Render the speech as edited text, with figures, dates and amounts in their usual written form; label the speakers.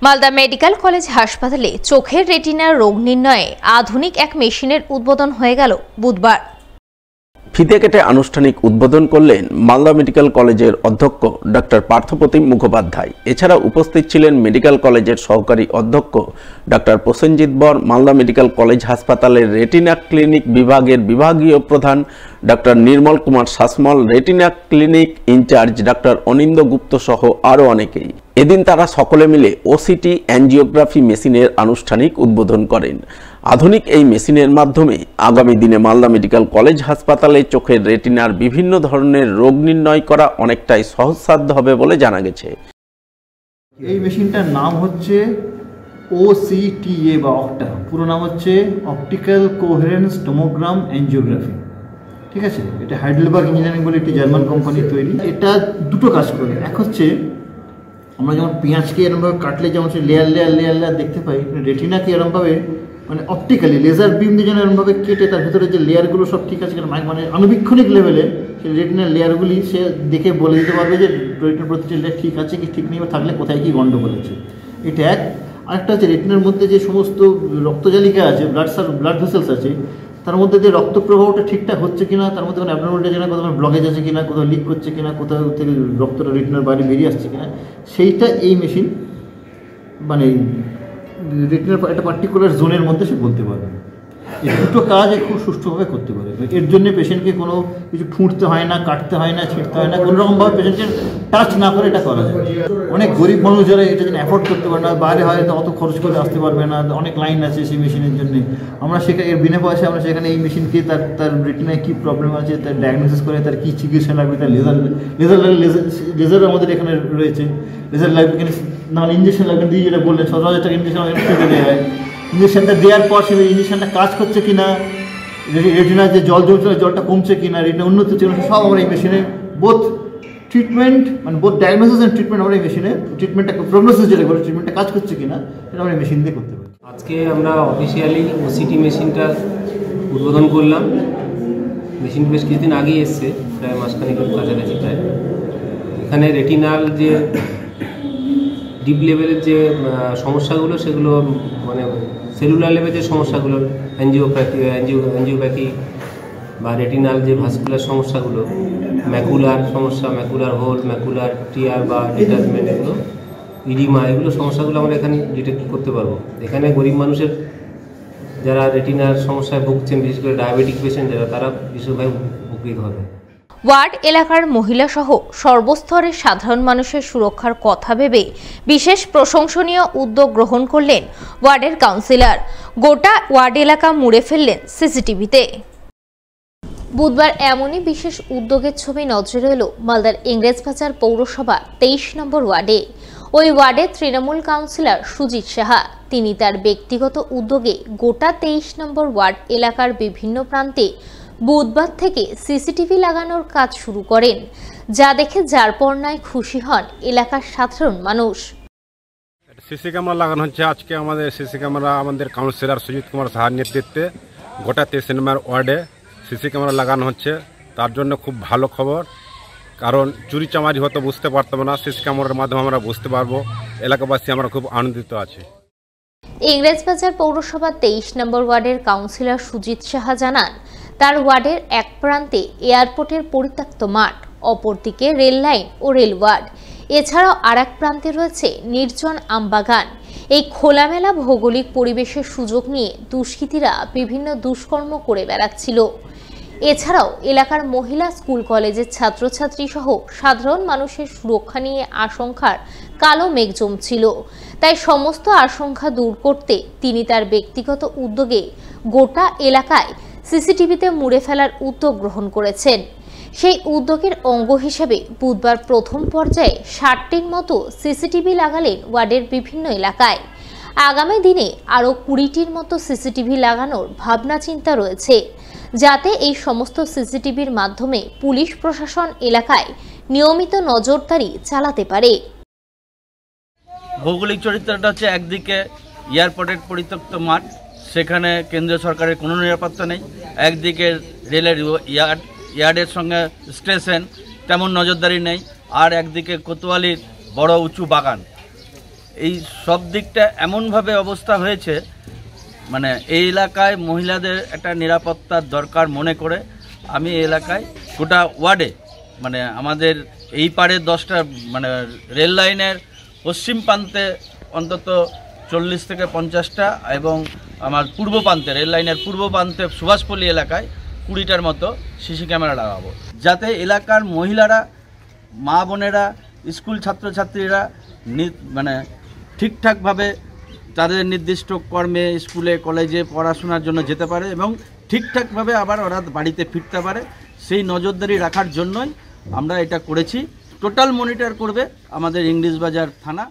Speaker 1: Malda medical college হাসপাতালে চোখের রেটিনার রোগ নির্ণয়ে আধুনিক এক মেশিনের উদ্বোধন হয়ে গেল বুধবার।
Speaker 2: ফিতে কেটে আনুষ্ঠানিক উদ্বোধন করলেন মালদা মেডিকেল কলেজের অধ্যক্ষ ডক্টর পার্থপ্রতিম মুখোপাধ্যায়। এছাড়া উপস্থিত ছিলেন মেডিকেল কলেজের সহকারী অধ্যক্ষ doctor Prasenjit Bar, Malda medical college হাসপাতালের রেটিনা ক্লিনিক বিভাগের বিভাগীয় প্রধান doctor Nirmal Kumar Sasmal, retina clinic incharge doctor Anindo Gupta সহ আরও অনেকেই। এদিন তারা সকলে মিলে ওসিটি অ্যাঞ্জিওগ্রাফি মেশিনের আনুষ্ঠানিক উদ্বোধন করেন। আধুনিক এই মেশিনের মাধ্যমে আগামী দিনে মালদা মেডিকেল কলেজ হাসপাতালে চোখের রেটিনার বিভিন্ন ধরনের রোগ নির্ণয় করা অনেকটাই সহজসাধ্য হবে বলে জানা গেছে।
Speaker 3: এই মেশিনটার নাম হচ্ছে OCTA বা অক্টা, পুরো নাম হচ্ছে অপটিক্যাল কোহেরেন্স টোমোগ্রাম অ্যাঞ্জিওগ্রাফি। ঠিক আছে, এটা হাইডেলবার্গ ইঞ্জিনিয়ারিং বলে একটি জার্মান কোম্পানি তৈরি। এটা দুটো কাজ করে। এক হচ্ছে আমরা যেমন পেঁয়াজকে এরকমভাবে কাটলে যেমন সে লেয়ার লেয়ার লেয়ার লেয়ার দেখতে পাই, রেটিনাকে এরকমভাবে মানে অপটিক্যালি লেজার বিম দিয়ে যেন এরকমভাবে কেটে তার ভিতরে যে লেয়ারগুলো সব ঠিক আছে মানে আণুবীক্ষণিক লেভেলে সেই রেটিনার লেয়ারগুলি সে দেখে বলে দিতে পারবে যে রেটিনার প্রতিটি লেয়ার ঠিক আছে কি ঠিক নেই, বা থাকলে কোথায় কী গণ্ডগোল আছে। এটা এক। আরেকটা হচ্ছে রেটিনার মধ্যে যে সমস্ত রক্তজালিকা আছে, ব্লাড ভেসেলস আছে, তার মধ্যে যে রক্ত প্রবাহটা ঠিকঠাক হচ্ছে কিনা, তার মধ্যে কোনো অ্যাবনর্মালিটি আছে কিনা, কোথাও ব্লকেজ আছে কিনা, কোথাও লিক করছে কিনা, কোথাও থেকে রক্তটা রেটিনার বাইরে বেরিয়ে আসছে কিনা, সেইটা এই মেশিন মানে রেটিনার একটা পার্টিকুলার জোনের মধ্যে সে বলতে পারবে। এই দুটো কাজ খুব সুষ্ঠুভাবে করতে পারে। এর জন্য পেশেন্টকে কোনো কিছু ঠুঁটতে হয় না, কাটতে হয় না, ছিঁড়তে হয় না, কোনোরকমভাবে পেশেন্টকে টাচ না করে এটা করা যায়। অনেক গরিব মানুষ যারা এটা যেন অ্যাফোর্ড করতে পারে না, বাইরে হয়তো অত খরচ করে আসতে পারবে না, অনেক লাইন আছে সেই মেশিনের জন্য, আমরা সেখানে এর বিনা পয়সা আমরা সেখানে এই মেশিনকে তার রেটিনায় কী প্রবলেম আছে তার ডায়াগনোসিস করে, তার কী চিকিৎসা লাগবে, তার লেজার আমাদের এখানে রয়েছে, লেজার লাগবে কিনা, নাহলে ইঞ্জেকশন লাগবে দিয়ে যেটা বললেন 17,000 টাকা ইঞ্জেকশন ফ্রিতে দেওয়া হয়। ইঞ্জেকশনটা দেওয়ার পর সেই ইঞ্জেকশনটা কাজ করছে কিনা, রেটিনার যে জল জমছিল জলটা কমছে কিনা, রেটিনা উন্নত হচ্ছে কিনা, সব আমরা এই মেশিনে বোথ ট্রিটমেন্ট মানে বোথ ডায়াগনোসিস অ্যান্ড ট্রিটমেন্ট আমরা এই মেশিনে ট্রিটমেন্টটা প্রগনোসিস যেটা করে ট্রিটমেন্টটা কাজ করছে কিনা সেটা আমরা এই মেশিন দিয়ে করতে পারি।
Speaker 4: আজকে আমরা অফিসিয়ালি ওসিটি মেশিনটা উদ্বোধন করলাম। মেশিন বেশ কিছুদিন আগেই এসছে, প্রায় মাসখানেকের কাছাকাছি প্রায়। এখানে রেটিনাল যে ডিপ লেভেলের যে সমস্যাগুলো সেগুলো মানে সেলুলার লেভেলের যে সমস্যাগুলো অ্যাঞ্জিওপ্যাথি বা রেটিনাল যে ভাস্কুলার সমস্যাগুলো, ম্যাকুলার সমস্যা, ম্যাকুলার হোল, ম্যাকুলার টিয়ার বা ডিটাচমেন্ট, এগুলো ইডিমা, এগুলো সমস্যাগুলো আমরা এখানে ডিটেক্ট করতে পারবো। এখানে গরিব মানুষের যারা রেটিনার সমস্যায় ভুগছেন, বিশেষ করে ডায়াবেটিক পেশেন্ট যারা, তারা বিশেষভাবে উপকৃত হবে।
Speaker 1: ওয়ার্ড এলাকার মহিলা সহ সর্বস্তরের সাধারণ মানুষের সুরক্ষার কথা ভেবে বিশেষ প্রশংসনীয় উদ্যোগ গ্রহণ করলেন ওয়ার্ডের কাউন্সিলর। গোটা ওয়ার্ড এলাকা মুড়ে ফেললেন সিসিটিভিতে। বুধবার এমনই বিশেষ উদ্যোগের ছবি নজরে এলো মালদার ইংরেজবাজার পৌরসভা 23 নম্বর ওয়ার্ডে। ওই ওয়ার্ডের তৃণমূল কাউন্সিলর সুজিত সাহা তিনি তার ব্যক্তিগত উদ্যোগে গোটা 23 নম্বর ওয়ার্ড এলাকার বিভিন্ন প্রান্তে বুধবার থেকে সিসিটিভি লাগানোর কাজ শুরু করেন, যা দেখে যার পর নয় খুশি হন এলাকার সাধারণ মানুষ।
Speaker 5: সিসি ক্যামেরা লাগানো হচ্ছে আজকে আমাদের সিসি ক্যামেরা আমাদের কাউন্সিলর সুজিত কুমার সাহার নেতৃত্বে গোটা 23 নম্বর ওয়ার্ডে সিসি ক্যামেরা লাগানো হচ্ছে। তার জন্য খুব ভালো খবর, কারণ চুরি চামারি হতো বুঝতে পারতাম না, সিসি ক্যামেরার মাধ্যমে আমরা বুঝতে পারবো। এলাকাবাসী আমরা খুব আনন্দিত আছি।
Speaker 1: ইংরেজবাজার পৌরসভা 23 নম্বর ওয়ার্ডের কাউন্সিলর সুজিত সাহা জানান, তার ওয়ার্ডের এক প্রান্তে এয়ারপোর্টের পরিত্যক্ত মাঠ, অপরদিকে রেল লাইন ও রেল ওয়ার্ড, এছাড়াও আর এক প্রান্তে রয়েছে নির্জন আমবাগান। এই খোলামেলা ভৌগোলিক পরিবেশের সুযোগ নিয়ে দুষ্কৃতীরা বিভিন্ন দুষ্কর্ম করে বেড়াচ্ছিল। এছাড়াও এলাকার মহিলা স্কুল কলেজের ছাত্রছাত্রী সহ সাধারণ মানুষের সুরক্ষা নিয়ে আশঙ্কার কালো মেঘ জমছিল। তাই সমস্ত আশঙ্কা দূর করতে তিনি তার ব্যক্তিগত উদ্যোগে গোটা এলাকায় সিসিটিভিতে মুড়ে ফেলার উদ্যোগ গ্রহণ করেছেন। সেই উদ্যোগের অঙ্গ হিসেবে বুধবার প্রথম পর্যায়ে 60টির মতো সিসিটিভি লাগালেন ওয়ার্ডের বিভিন্ন এলাকায়। আগামী দিনে আরও 20টির মতো সিসিটিভি লাগানোর ভাবনা চিন্তা রয়েছে, যাতে এই সমস্ত সিসিটিভির মাধ্যমে পুলিশ প্রশাসন এলাকায় নিয়মিত নজরদারি চালাতে পারে।
Speaker 6: ভৌগোলিক চরিত্রটা হচ্ছে একদিকে এয়ারপোর্টের পরিত্যক্ত মাঠ, সেখানে কেন্দ্রীয় সরকারের কোনো নিরাপত্তা নেই, একদিকে রেলের ইয়ার্ডের সঙ্গে স্টেশন, তেমন নজরদারি নেই, আর একদিকে কোতোয়ালির বড় উঁচু বাগান। এই সব দিকটা এমনভাবে অবস্থা হয়েছে, মানে এই এলাকায় মহিলাদের একটা নিরাপত্তার দরকার মনে করে আমি এই এলাকায় গোটা ওয়ার্ডে, মানে আমাদের এই পারে 10টা, মানে রেল লাইনের পশ্চিম প্রান্তে অন্তত 40 থেকে 50টা এবং আমার পূর্ব প্রান্তে, রেল লাইনের পূর্ব প্রান্তে সুভাষপল্লী এলাকায় 20টার মতো সিসি ক্যামেরা লাগাবো, যাতে এলাকার মহিলারা, মা বোনেরা, স্কুল ছাত্রছাত্রীরা মানে ঠিকঠাকভাবে তাদের নির্দিষ্ট কর্মে, স্কুলে, কলেজে পড়াশোনার জন্য যেতে পারে এবং ঠিকঠাকভাবে আবার ওরা বাড়িতে ফিরতে পারে। সেই নজরদারি রাখার জন্যই আমরা এটা করেছি। টোটাল মনিটর করবে আমাদের ইংলিশ বাজার থানা।